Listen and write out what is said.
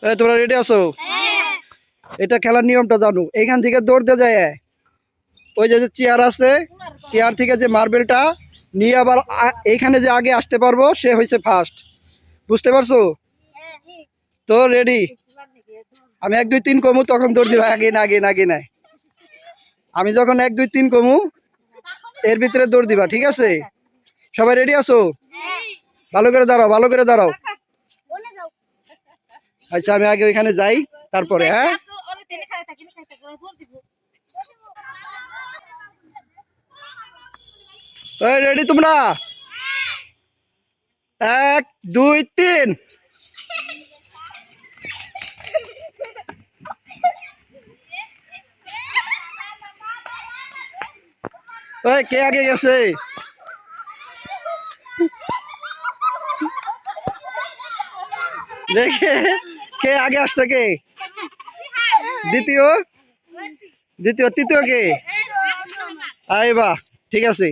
তোমরা রেডি আছো? এটা খেলার নিয়মটা জানো। এইখান থেকে দৌড়তে যায়, ওই যে চেয়ার আছে, চেয়ার থেকে যে মার্বেলটা নিয়ে আবার এইখানে যে আগে আসতে পারবো সে হয়েছে ফার্স্ট। বুঝতে পারছো? তো রেডি? আমি 1 2 3 কমু তখন দৌড় দিবা। আগে না, আগে না, আগে না। আমি যখন 1 2 3 কমু এর ভিতরে দৌড় দিবা, ঠিক আছে? সবাই রেডি আছো? ভালো করে দাঁড়াও, ভালো করে দাঁড়াও। আচ্ছা, আমি আগে ওইখানে যাই, তারপরে। হ্যাঁ, রেডি তোমরা? 1 2 3। ওই কে আগে গেছে? দেখে কে আগে আসছে, কে দ্বিতীয়, দ্বিতীয়, তৃতীয় কে? আই বাহ, ঠিক আছে।